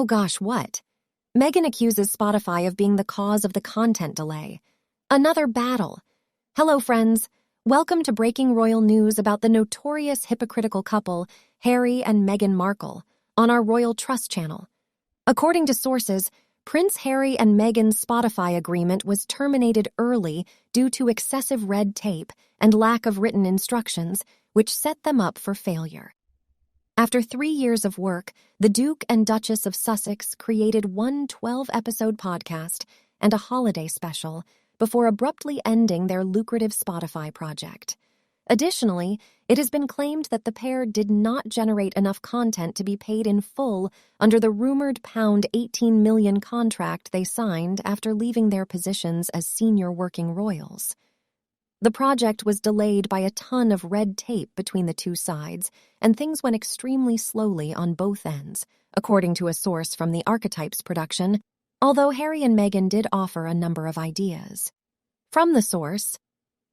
gosh, what? Meghan accuses Spotify of being the cause of the content delay. Another battle. Hello, friends. Welcome to breaking royal news about the notorious hypocritical couple, Harry and Meghan Markle, on our Royal Trust channel. According to sources, Prince Harry and Meghan's Spotify agreement was terminated early due to excessive red tape and lack of written instructions, which set them up for failure. After 3 years of work, the Duke and Duchess of Sussex created one 12-episode podcast and a holiday special before abruptly ending their lucrative Spotify project. Additionally, it has been claimed that the pair did not generate enough content to be paid in full under the rumored £18 million contract they signed after leaving their positions as senior working royals. The project was delayed by a ton of red tape between the two sides, and things went extremely slowly on both ends, according to a source from the Archetypes production, although Harry and Meghan did offer a number of ideas. From the source,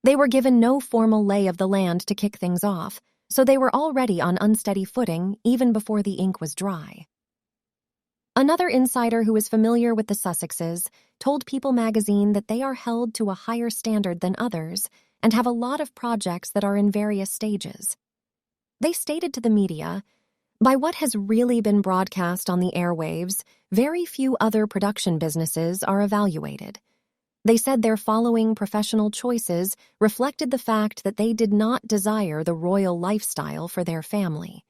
they were given no formal lay of the land to kick things off, so they were already on unsteady footing even before the ink was dry. Another insider who is familiar with the Sussexes told People magazine that they are held to a higher standard than others and have a lot of projects that are in various stages. They stated to the media, "By what has really been broadcast on the airwaves, very few other production businesses are evaluated." They said their following professional choices reflected the fact that they did not desire the royal lifestyle for their family.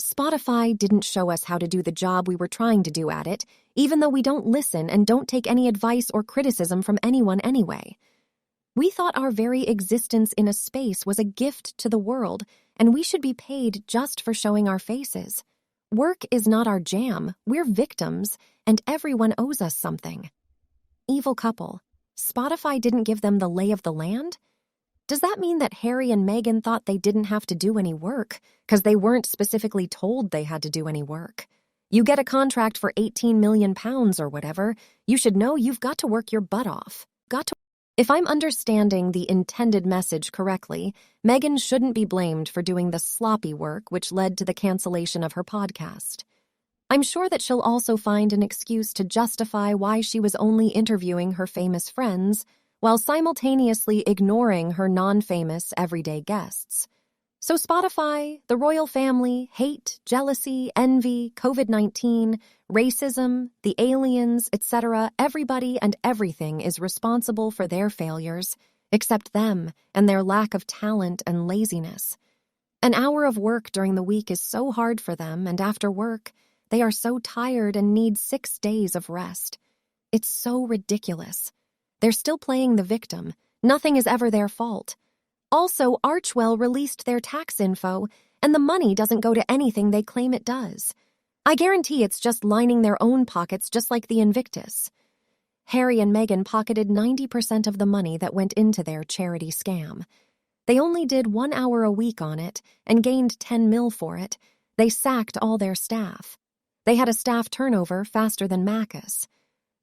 Spotify didn't show us how to do the job we were trying to do at it, even though we don't listen and don't take any advice or criticism from anyone anyway. We thought our very existence in a space was a gift to the world, and we should be paid just for showing our faces. Work is not our jam, we're victims, and everyone owes us something. Evil couple. Spotify didn't give them the lay of the land? Does that mean that Harry and Meghan thought they didn't have to do any work because they weren't specifically told they had to do any work? You get a contract for £18 million or whatever, you should know you've got to work your butt off. If I'm understanding the intended message correctly, Meghan shouldn't be blamed for doing the sloppy work which led to the cancellation of her podcast. I'm sure that she'll also find an excuse to justify why she was only interviewing her famous friends while simultaneously ignoring her non-famous everyday guests. So Spotify, the royal family, hate, jealousy, envy, COVID-19, racism, the aliens, etc., everybody and everything is responsible for their failures, except them and their lack of talent and laziness. An hour of work during the week is so hard for them, and after work, they are so tired and need 6 days of rest. It's so ridiculous. They're still playing the victim. Nothing is ever their fault. Also, Archewell released their tax info, and the money doesn't go to anything they claim it does. I guarantee it's just lining their own pockets just like the Invictus. Harry and Meghan pocketed 90% of the money that went into their charity scam. They only did 1 hour a week on it and gained 10 mil for it. They sacked all their staff. They had a staff turnover faster than ACCUSES.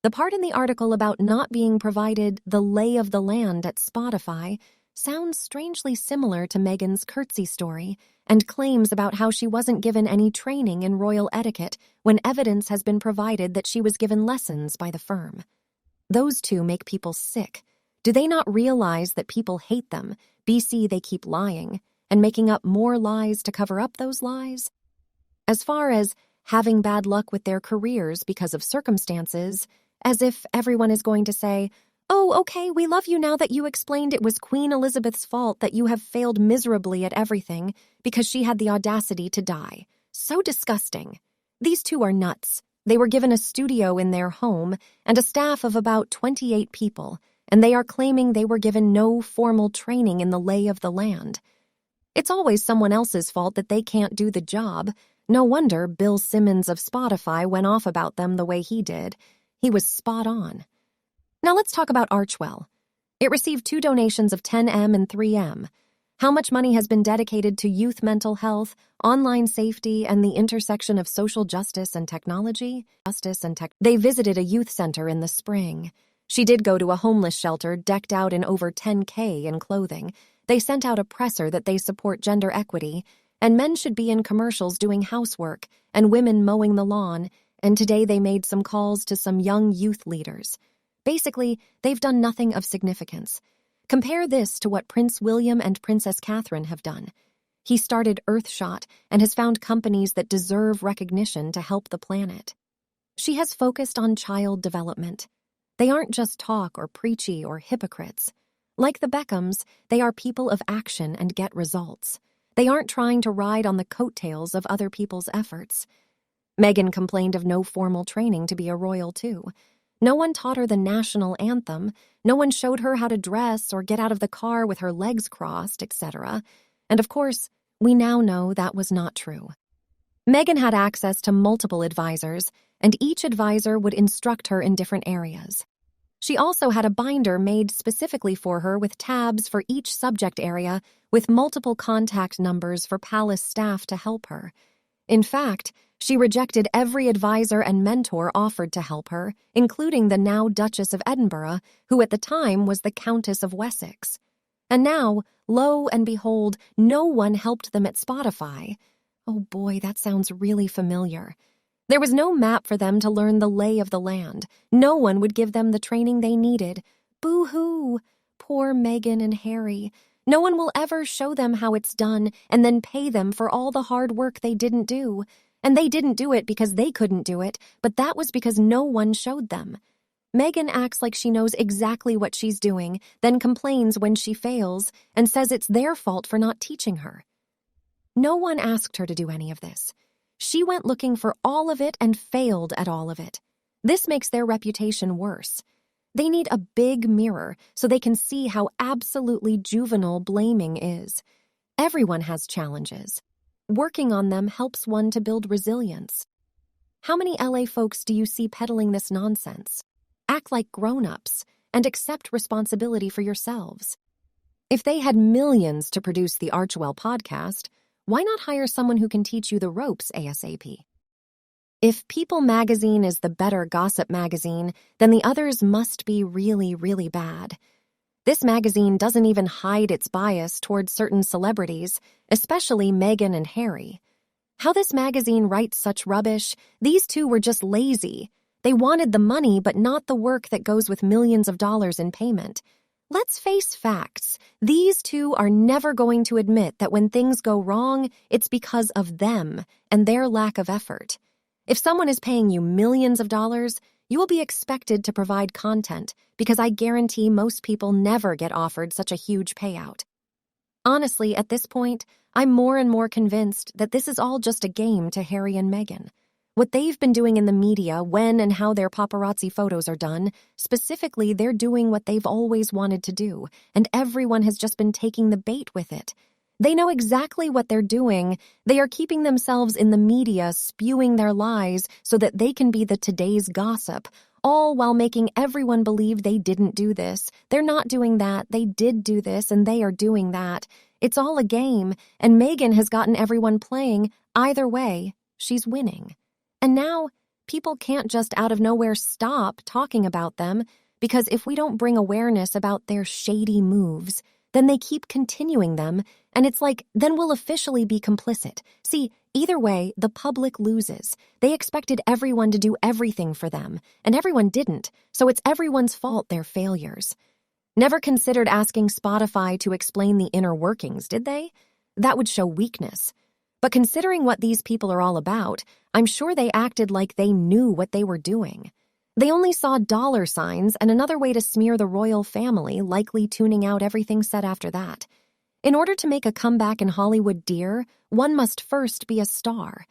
The part in the article about not being provided the lay of the land at Spotify sounds strangely similar to Meghan's curtsy story and claims about how she wasn't given any training in royal etiquette when evidence has been provided that she was given lessons by the firm. Those two make people sick. Do they not realize that people hate them, BC they keep lying, and making up more lies to cover up those lies? As far as having bad luck with their careers because of circumstances, as if everyone is going to say, "Oh, okay, we love you now that you explained it was Queen Elizabeth's fault that you have failed miserably at everything because she had the audacity to die." So disgusting. These two are nuts. They were given a studio in their home and a staff of about 28 people, and they are claiming they were given no formal training in the lay of the land. It's always someone else's fault that they can't do the job. No wonder Bill Simmons of Spotify went off about them the way he did. He was spot on. Now let's talk about Archewell. It received 2 donations of 10M and 3M. How much money has been dedicated to youth mental health, online safety, and the intersection of social justice and technology? They visited a youth center in the spring. She did go to a homeless shelter decked out in over $10K in clothing. They sent out a presser that they support gender equity, and men should be in commercials doing housework, and women mowing the lawn, and today they made some calls to some young youth leaders. Basically, they've done nothing of significance. Compare this to what Prince William and Princess Catherine have done. He started Earthshot and has found companies that deserve recognition to help the planet. She has focused on child development. They aren't just talk or preachy or hypocrites. Like the Beckhams, they are people of action and get results. They aren't trying to ride on the coattails of other people's efforts. Meghan complained of no formal training to be a royal too. No one taught her the national anthem, no one showed her how to dress or get out of the car with her legs crossed, etc. And of course, we now know that was not true. Meghan had access to multiple advisors, and each advisor would instruct her in different areas. She also had a binder made specifically for her with tabs for each subject area with multiple contact numbers for palace staff to help her. In fact, she rejected every advisor and mentor offered to help her, including the now Duchess of Edinburgh, who at the time was the Countess of Wessex. And now, lo and behold, no one helped them at Spotify. Oh boy, that sounds really familiar. There was no map for them to learn the lay of the land. No one would give them the training they needed. Boo-hoo! Poor Meghan and Harry. No one will ever show them how it's done and then pay them for all the hard work they didn't do. And they didn't do it because they couldn't do it, but that was because no one showed them. Meghan acts like she knows exactly what she's doing, then complains when she fails, and says it's their fault for not teaching her. No one asked her to do any of this. She went looking for all of it and failed at all of it. This makes their reputation worse. They need a big mirror so they can see how absolutely juvenile blaming is. Everyone has challenges. Working on them helps one to build resilience. How many LA folks do you see peddling this nonsense? Act like grown-ups and accept responsibility for yourselves. If they had millions to produce the Archewell podcast, why not hire someone who can teach you the ropes ASAP? If People magazine is the better gossip magazine, then the others must be really, really bad. This magazine doesn't even hide its bias towards certain celebrities, especially Meghan and Harry. How this magazine writes such rubbish, these two were just lazy. They wanted the money but not the work that goes with millions of dollars in payment. Let's face facts. These two are never going to admit that when things go wrong, it's because of them and their lack of effort. If someone is paying you millions of dollars, you will be expected to provide content because I guarantee most people never get offered such a huge payout. Honestly, at this point, I'm more and more convinced that this is all just a game to Harry and Meghan. What they've been doing in the media, when and how their paparazzi photos are done, specifically, they're doing what they've always wanted to do, and everyone has just been taking the bait with it. They know exactly what they're doing. They are keeping themselves in the media, spewing their lies so that they can be the today's gossip, all while making everyone believe they didn't do this. They're not doing that. They did do this, and they are doing that. It's all a game, and Meghan has gotten everyone playing. Either way, she's winning. And now, people can't just out of nowhere stop talking about them, because if we don't bring awareness about their shady moves, then they keep continuing them, and it's like, then we'll officially be complicit. See, either way, the public loses. They expected everyone to do everything for them, and everyone didn't, so it's everyone's fault they're failures. Never considered asking Spotify to explain the inner workings, did they? That would show weakness. But considering what these people are all about, I'm sure they acted like they knew what they were doing. They only saw dollar signs and another way to smear the royal family, likely tuning out everything said after that. In order to make a comeback in Hollywood, dear, one must first be a star.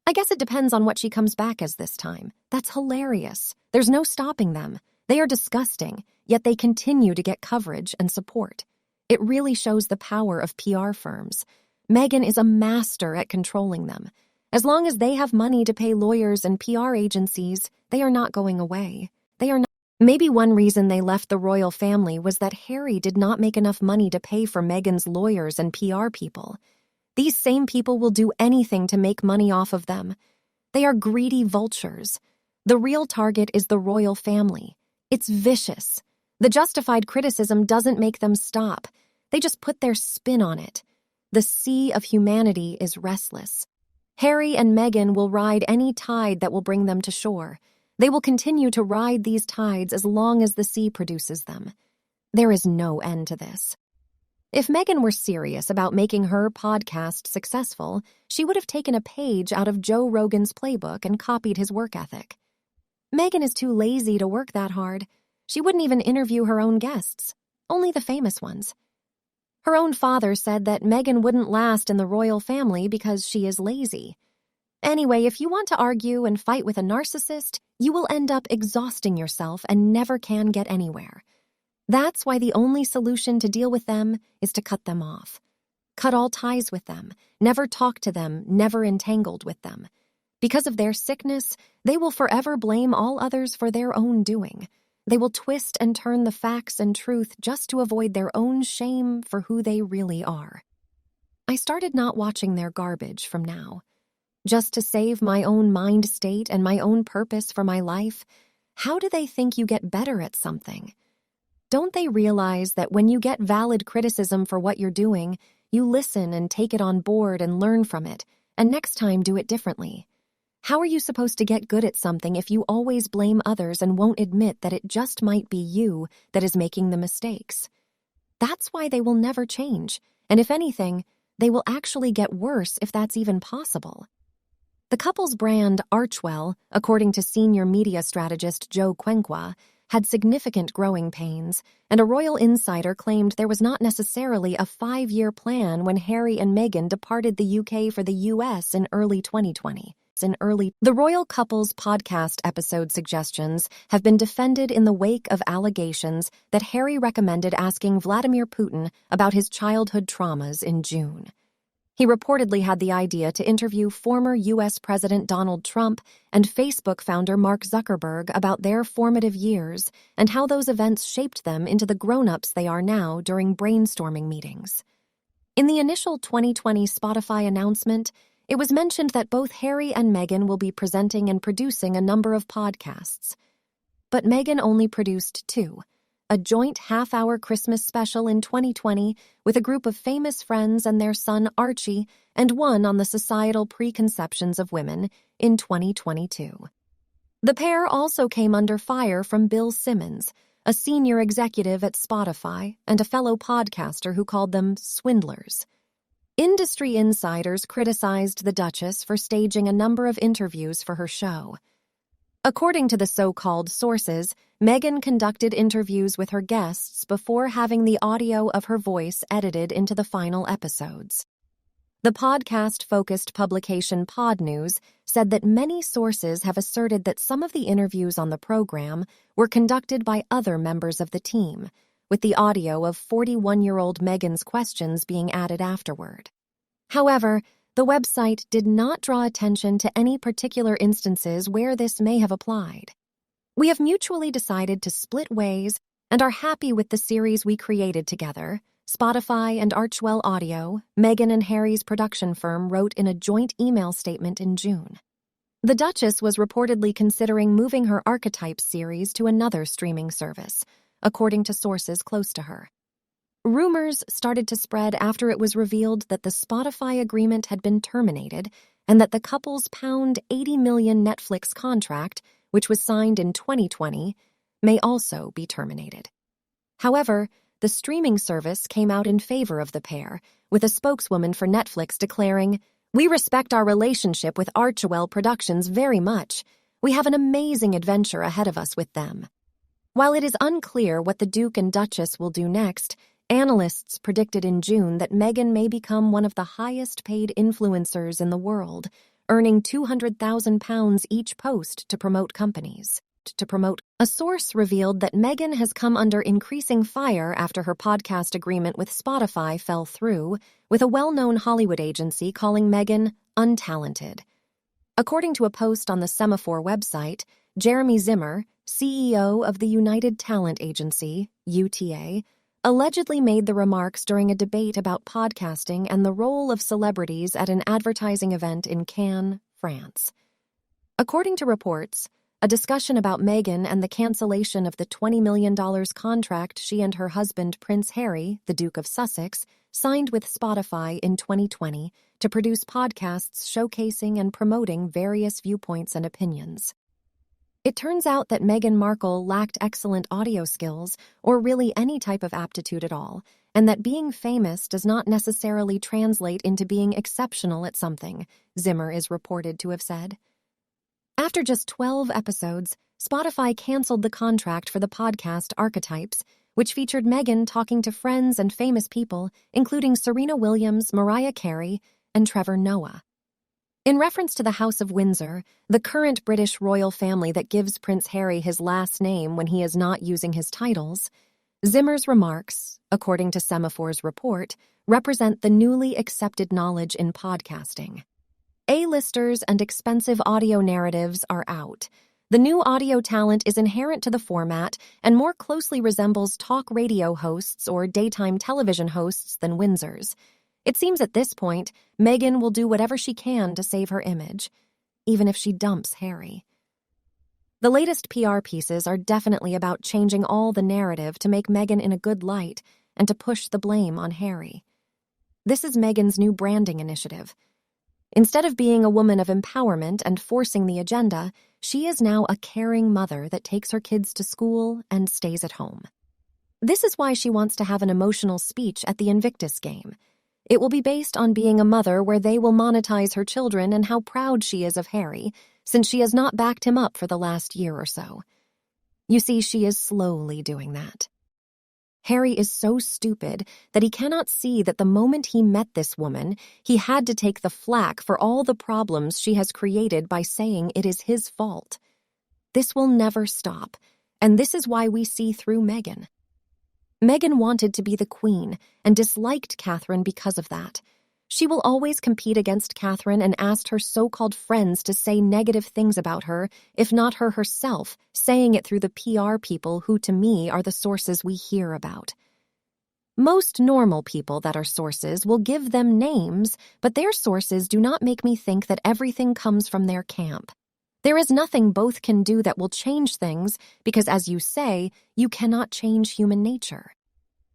I guess it depends on what she comes back as this time. That's hilarious. There's no stopping them. They are disgusting, yet they continue to get coverage and support. It really shows the power of PR firms. Meghan is a master at controlling them. As long as they have money to pay lawyers and PR agencies, they are not going away. They are not. Maybe one reason they left the royal family was that Harry did not make enough money to pay for Meghan's lawyers and PR people. These same people will do anything to make money off of them. They are greedy vultures. The real target is the royal family. It's vicious. The justified criticism doesn't make them stop. They just put their spin on it. The sea of humanity is restless. Harry and Meghan will ride any tide that will bring them to shore. They will continue to ride these tides as long as the sea produces them. There is no end to this. If Meghan were serious about making her podcast successful, she would have taken a page out of Joe Rogan's playbook and copied his work ethic. Meghan is too lazy to work that hard. She wouldn't even interview her own guests, only the famous ones. Her own father said that Meghan wouldn't last in the royal family because she is lazy. Anyway, if you want to argue and fight with a narcissist, you will end up exhausting yourself and never can get anywhere. That's why the only solution to deal with them is to cut them off. Cut all ties with them, never talk to them, never entangled with them. Because of their sickness, they will forever blame all others for their own doing. They will twist and turn the facts and truth just to avoid their own shame for who they really are. I started not watching their garbage from now. Just to save my own mind state and my own purpose for my life, how do they think you get better at something? Don't they realize that when you get valid criticism for what you're doing, you listen and take it on board and learn from it, and next time do it differently? How are you supposed to get good at something if you always blame others and won't admit that it just might be you that is making the mistakes? That's why they will never change, and if anything, they will actually get worse if that's even possible. The couple's brand, Archewell, according to senior media strategist Joe Quenqua, had significant growing pains, and a royal insider claimed there was not necessarily a 5-year plan when Harry and Meghan departed the UK for the US in early 2020. The royal couple's podcast episode suggestions have been defended in the wake of allegations that Harry recommended asking Vladimir Putin about his childhood traumas in June. He reportedly had the idea to interview former U.S. President Donald Trump and Facebook founder Mark Zuckerberg about their formative years and how those events shaped them into the grown-ups they are now during brainstorming meetings. In the initial 2020 Spotify announcement, it was mentioned that both Harry and Meghan will be presenting and producing a number of podcasts. But Meghan only produced 2. A joint half-hour Christmas special in 2020 with a group of famous friends and their son Archie, and one on the societal preconceptions of women in 2022. The pair also came under fire from Bill Simmons, a senior executive at Spotify and a fellow podcaster who called them swindlers. Industry insiders criticized the Duchess for staging a number of interviews for her show. According to the so-called sources, Meghan conducted interviews with her guests before having the audio of her voice edited into the final episodes. The podcast-focused publication Pod News said that many sources have asserted that some of the interviews on the program were conducted by other members of the team, with the audio of 41-year-old Meghan's questions being added afterward. However, the website did not draw attention to any particular instances where this may have applied. We have mutually decided to split ways and are happy with the series we created together, Spotify and Archewell Audio, Meghan and Harry's production firm wrote in a joint email statement in June. The Duchess was reportedly considering moving her Archetypes series to another streaming service, according to sources close to her. Rumors started to spread after it was revealed that the Spotify agreement had been terminated and that the couple's £80 million Netflix contract, which was signed in 2020, may also be terminated. However, the streaming service came out in favor of the pair, with a spokeswoman for Netflix declaring, "We respect our relationship with Archewell Productions very much. We have an amazing adventure ahead of us with them." While it is unclear what the Duke and Duchess will do next, analysts predicted in June that Meghan may become one of the highest-paid influencers in the world, earning £200,000 each post to promote companies. A source revealed that Meghan has come under increasing fire after her podcast agreement with Spotify fell through, with a well-known Hollywood agency calling Meghan untalented. According to a post on the Semaphore website, Jeremy Zimmer, CEO of the United Talent Agency, UTA, allegedly made the remarks during a debate about podcasting and the role of celebrities at an advertising event in Cannes, France. According to reports, a discussion about Meghan and the cancellation of the $20 million contract she and her husband Prince Harry, the Duke of Sussex, signed with Spotify in 2020 to produce podcasts showcasing and promoting various viewpoints and opinions. It turns out that Meghan Markle lacked excellent audio skills or really any type of aptitude at all, and that being famous does not necessarily translate into being exceptional at something, Zimmer is reported to have said. After just 12 episodes, Spotify canceled the contract for the podcast Archetypes, which featured Meghan talking to friends and famous people, including Serena Williams, Mariah Carey, and Trevor Noah. In reference to the House of Windsor, the current British royal family that gives Prince Harry his last name when he is not using his titles, Zimmer's remarks, according to Semaphore's report, represent the newly accepted knowledge in podcasting. A-listers and expensive audio narratives are out. The new audio talent is inherent to the format and more closely resembles talk radio hosts or daytime television hosts than Windsor's. It seems at this point, Meghan will do whatever she can to save her image, even if she dumps Harry. The latest PR pieces are definitely about changing all the narrative to make Meghan in a good light and to push the blame on Harry. This is Meghan's new branding initiative. Instead of being a woman of empowerment and forcing the agenda, she is now a caring mother that takes her kids to school and stays at home. This is why she wants to have an emotional speech at the Invictus game. It will be based on being a mother where they will monetize her children and how proud she is of Harry, since she has not backed him up for the last year or so. You see, she is slowly doing that. Harry is so stupid that he cannot see that the moment he met this woman, he had to take the flak for all the problems she has created by saying it is his fault. This will never stop, and this is why we see through Meghan. Meghan wanted to be the queen and disliked Catherine because of that. She will always compete against Catherine and asked her so-called friends to say negative things about her, if not her herself, saying it through the PR people who, to me, are the sources we hear about. Most normal people that are sources will give them names, but their sources do not make me think that everything comes from their camp. There is nothing both can do that will change things because, as you say, you cannot change human nature.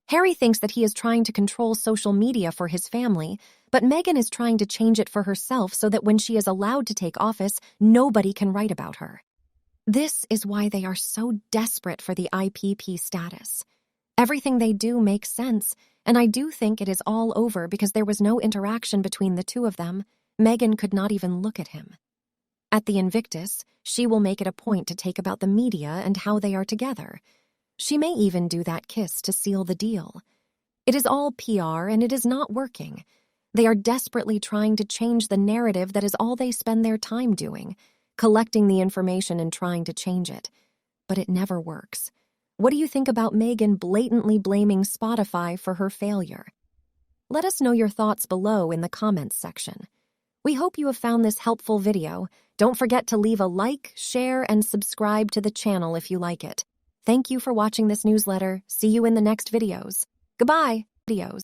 Harry thinks that he is trying to control social media for his family, but Meghan is trying to change it for herself so that when she is allowed to take office, nobody can write about her. This is why they are so desperate for the IPP status. Everything they do makes sense, and I do think it is all over because there was no interaction between the two of them. Meghan could not even look at him. At the Invictus, she will make it a point to take about the media and how they are together. She may even do that kiss to seal the deal. It is all PR and it is not working. They are desperately trying to change the narrative that is all they spend their time doing, collecting the information and trying to change it. But it never works. What do you think about Meghan blatantly blaming Spotify for her failure? Let us know your thoughts below in the comments section. We hope you have found this helpful video. Don't forget to leave a like, share, and subscribe to the channel if you like it. Thank you for watching this newsletter. See you in the next videos. Goodbye. Videos.